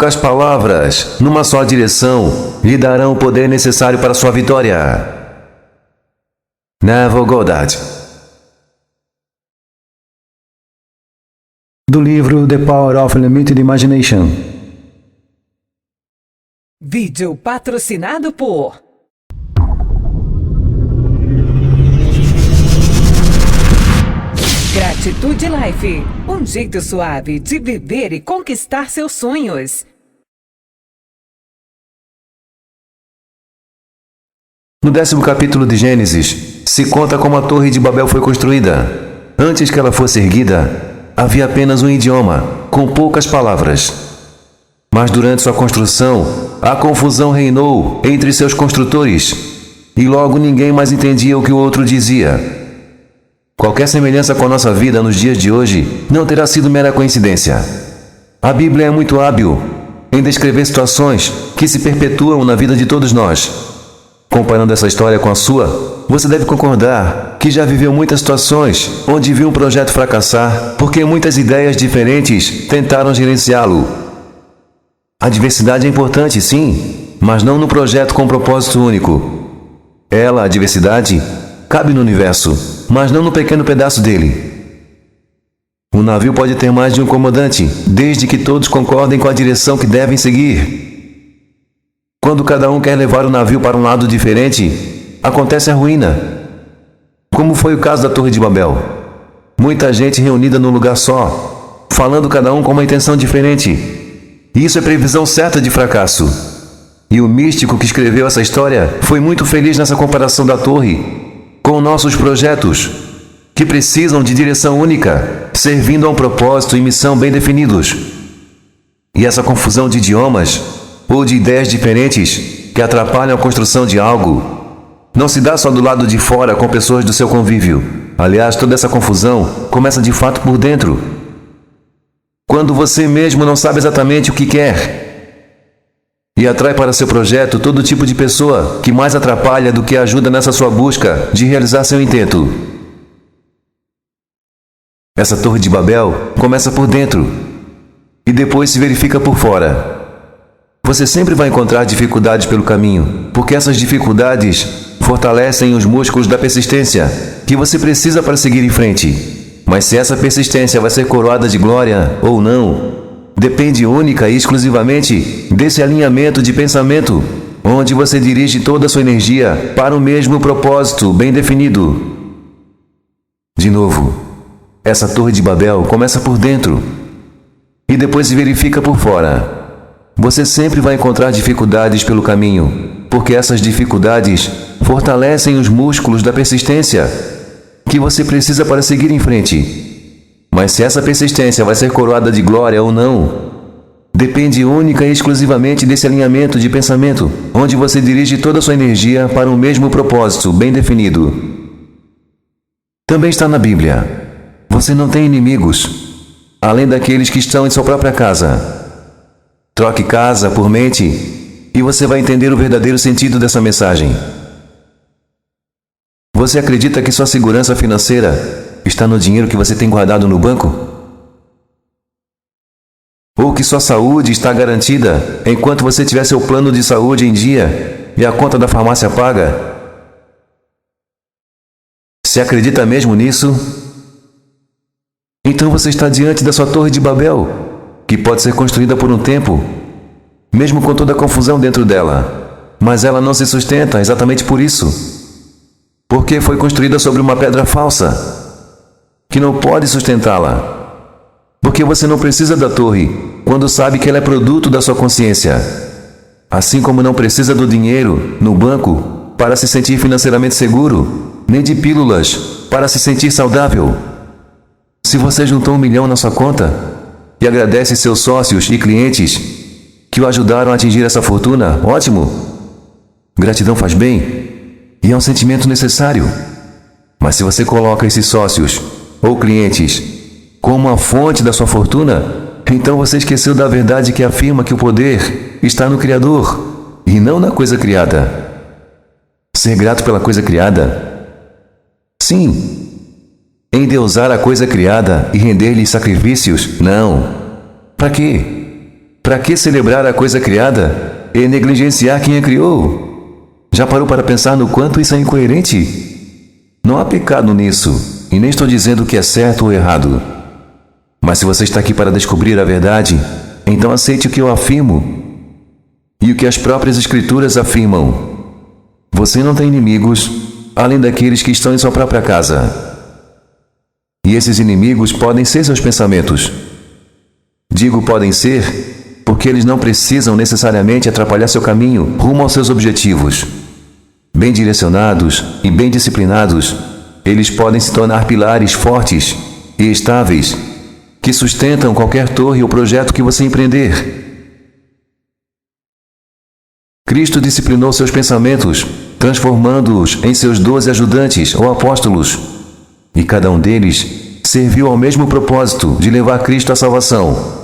poucas palavras, numa só direção, lhe darão o poder necessário para sua vitória. Neville Goddard. Do livro The Power of Limited Imagination. Vídeo patrocinado por Gratitude Life, um jeito suave de viver e conquistar seus sonhos. No 10º capítulo de Gênesis, se conta como a Torre de Babel foi construída. Antes que ela fosse erguida, havia apenas um idioma, com poucas palavras. Mas durante sua construção, a confusão reinou entre seus construtores, e logo ninguém mais entendia o que o outro dizia. Qualquer semelhança com a nossa vida nos dias de hoje não terá sido mera coincidência. A Bíblia é muito hábil em descrever situações que se perpetuam na vida de todos nós. Comparando essa história com a sua, você deve concordar que já viveu muitas situações onde viu um projeto fracassar porque muitas ideias diferentes tentaram gerenciá-lo. A diversidade é importante, sim, mas não no projeto com um propósito único. Ela, a diversidade, cabe no universo, mas não no pequeno pedaço dele. Um navio pode ter mais de um comandante, desde que todos concordem com a direção que devem seguir. Quando cada um quer levar o navio para um lado diferente, acontece a ruína. Como foi o caso da Torre de Babel. Muita gente reunida num lugar só, falando cada um com uma intenção diferente. Isso é previsão certa de fracasso. E o místico que escreveu essa história foi muito feliz nessa comparação da torre com nossos projetos, que precisam de direção única, servindo a um propósito e missão bem definidos. E essa confusão de idiomas ou de ideias diferentes que atrapalham a construção de algo não se dá só do lado de fora com pessoas do seu convívio. Aliás, toda essa confusão começa de fato por dentro. Quando você mesmo não sabe exatamente o que quer e atrai para seu projeto todo tipo de pessoa que mais atrapalha do que ajuda nessa sua busca de realizar seu intento. Essa Torre de Babel começa por dentro e depois se verifica por fora. Você sempre vai encontrar dificuldades pelo caminho, porque essas dificuldades fortalecem os músculos da persistência que você precisa para seguir em frente. Mas se essa persistência vai ser coroada de glória ou não, depende única e exclusivamente desse alinhamento de pensamento, onde você dirige toda a sua energia para o mesmo propósito bem definido. De novo, essa Torre de Babel começa por dentro e depois se verifica por fora. Você sempre vai encontrar dificuldades pelo caminho, porque essas dificuldades fortalecem os músculos da persistência que você precisa para seguir em frente. Mas se essa persistência vai ser coroada de glória ou não, depende única e exclusivamente desse alinhamento de pensamento, onde você dirige toda a sua energia para o mesmo propósito bem definido. Também está na Bíblia: você não tem inimigos, além daqueles que estão em sua própria casa. Troque casa por mente e você vai entender o verdadeiro sentido dessa mensagem. Você acredita que sua segurança financeira está no dinheiro que você tem guardado no banco? Ou que sua saúde está garantida enquanto você tiver seu plano de saúde em dia e a conta da farmácia paga? Se acredita mesmo nisso, então você está diante da sua Torre de Babel, que pode ser construída por um tempo, mesmo com toda a confusão dentro dela. Mas ela não se sustenta exatamente por isso, porque foi construída sobre uma pedra falsa, que não pode sustentá-la. Porque você não precisa da torre, quando sabe que ela é produto da sua consciência. Assim como não precisa do dinheiro no banco para se sentir financeiramente seguro, nem de pílulas para se sentir saudável. Se você juntou 1 milhão na sua conta e agradece seus sócios e clientes que o ajudaram a atingir essa fortuna, ótimo! Gratidão faz bem e é um sentimento necessário. Mas se você coloca esses sócios ou clientes como a fonte da sua fortuna, então você esqueceu da verdade que afirma que o poder está no Criador e não na coisa criada. Ser grato pela coisa criada? Sim. Endeusar a coisa criada e render-lhe sacrifícios? Não. Para quê? Para que celebrar a coisa criada e negligenciar quem a criou? Já parou para pensar no quanto isso é incoerente? Não há pecado nisso, e nem estou dizendo que é certo ou errado. Mas se você está aqui para descobrir a verdade, então aceite o que eu afirmo e o que as próprias Escrituras afirmam. Você não tem inimigos, além daqueles que estão em sua própria casa. E esses inimigos podem ser seus pensamentos. Digo podem ser, porque eles não precisam necessariamente atrapalhar seu caminho rumo aos seus objetivos. Bem direcionados e bem disciplinados, eles podem se tornar pilares fortes e estáveis que sustentam qualquer torre ou projeto que você empreender. Cristo disciplinou seus pensamentos, transformando-os em seus 12 ajudantes ou apóstolos, e cada um deles serviu ao mesmo propósito de levar Cristo à salvação.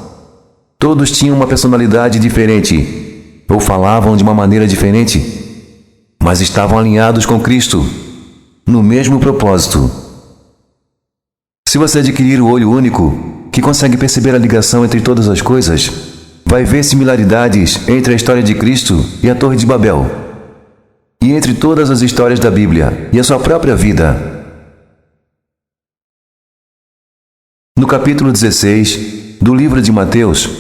Todos tinham uma personalidade diferente, ou falavam de uma maneira diferente, mas estavam alinhados com Cristo, no mesmo propósito. Se você adquirir o olho único, que consegue perceber a ligação entre todas as coisas, vai ver similaridades entre a história de Cristo e a Torre de Babel, e entre todas as histórias da Bíblia e a sua própria vida. No capítulo 16 do livro de Mateus,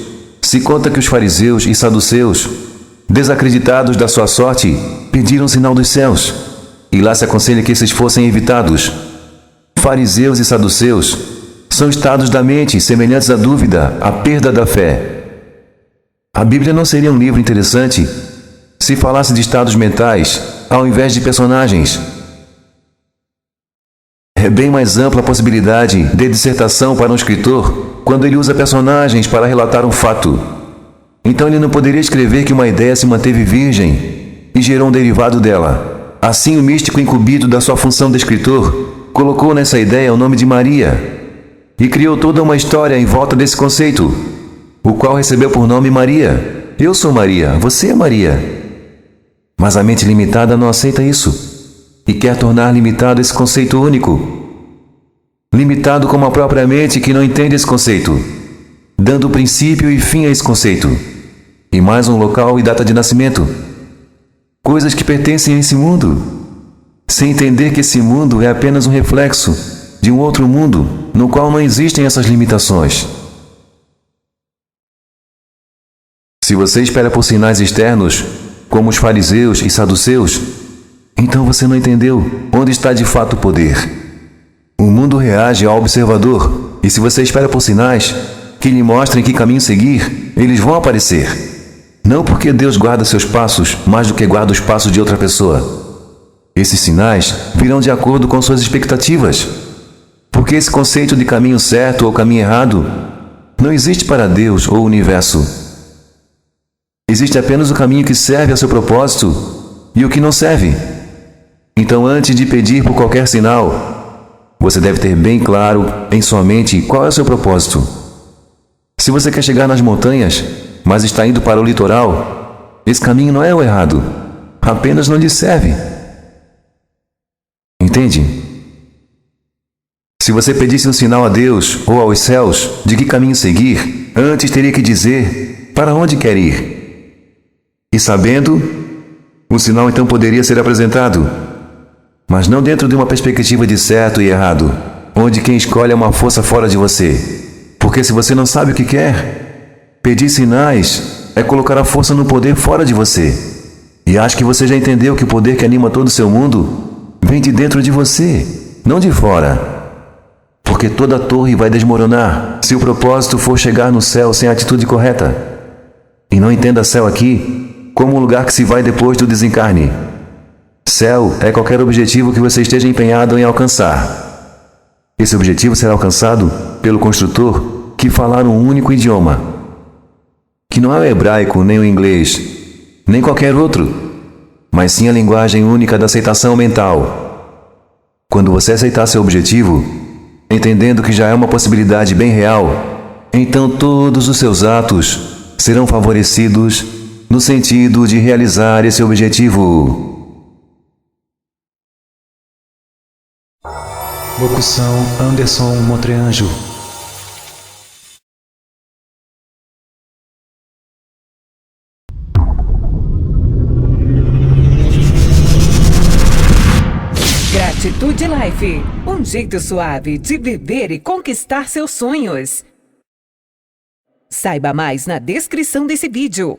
se conta que os fariseus e saduceus, desacreditados da sua sorte, pediram sinal dos céus, e lá se aconselha que esses fossem evitados. Fariseus e saduceus são estados da mente semelhantes à dúvida, à perda da fé. A Bíblia não seria um livro interessante se falasse de estados mentais ao invés de personagens. É bem mais ampla a possibilidade de dissertação para um escritor quando ele usa personagens para relatar um fato. Então ele não poderia escrever que uma ideia se manteve virgem e gerou um derivado dela. Assim, o místico incumbido da sua função de escritor colocou nessa ideia o nome de Maria e criou toda uma história em volta desse conceito, o qual recebeu por nome Maria. Eu sou Maria, você é Maria. Mas a mente limitada não aceita isso e quer tornar limitado esse conceito único. Limitado como a própria mente que não entende esse conceito, dando princípio e fim a esse conceito, e mais um local e data de nascimento. Coisas que pertencem a esse mundo, sem entender que esse mundo é apenas um reflexo de um outro mundo, no qual não existem essas limitações. Se você espera por sinais externos, como os fariseus e saduceus, então você não entendeu onde está de fato o poder. O mundo reage ao observador, e se você espera por sinais que lhe mostrem que caminho seguir, eles vão aparecer. Não porque Deus guarda seus passos mais do que guarda os passos de outra pessoa. Esses sinais virão de acordo com suas expectativas, porque esse conceito de caminho certo ou caminho errado não existe para Deus ou o universo. Existe apenas o caminho que serve ao seu propósito e o que não serve. Então, antes de pedir por qualquer sinal, você deve ter bem claro em sua mente qual é o seu propósito. Se você quer chegar nas montanhas, mas está indo para o litoral, esse caminho não é o errado, apenas não lhe serve. Entende? Se você pedisse um sinal a Deus ou aos céus de que caminho seguir, antes teria que dizer para onde quer ir. E sabendo, o sinal então poderia ser apresentado, mas não dentro de uma perspectiva de certo e errado, onde quem escolhe é uma força fora de você. Porque se você não sabe o que quer, pedir sinais é colocar a força no poder fora de você. E acho que você já entendeu que o poder que anima todo o seu mundo vem de dentro de você, não de fora. Porque toda torre vai desmoronar se o propósito for chegar no céu sem a atitude correta. E não entenda céu aqui como um lugar que se vai depois do desencarne. Céu é qualquer objetivo que você esteja empenhado em alcançar. Esse objetivo será alcançado pelo construtor que falar um único idioma, que não é o hebraico, nem o inglês, nem qualquer outro, mas sim a linguagem única da aceitação mental. Quando você aceitar seu objetivo, entendendo que já é uma possibilidade bem real, então todos os seus atos serão favorecidos no sentido de realizar esse objetivo. Locução Anderson Montreanjo. Atitude Life, um jeito suave de viver e conquistar seus sonhos. Saiba mais na descrição desse vídeo.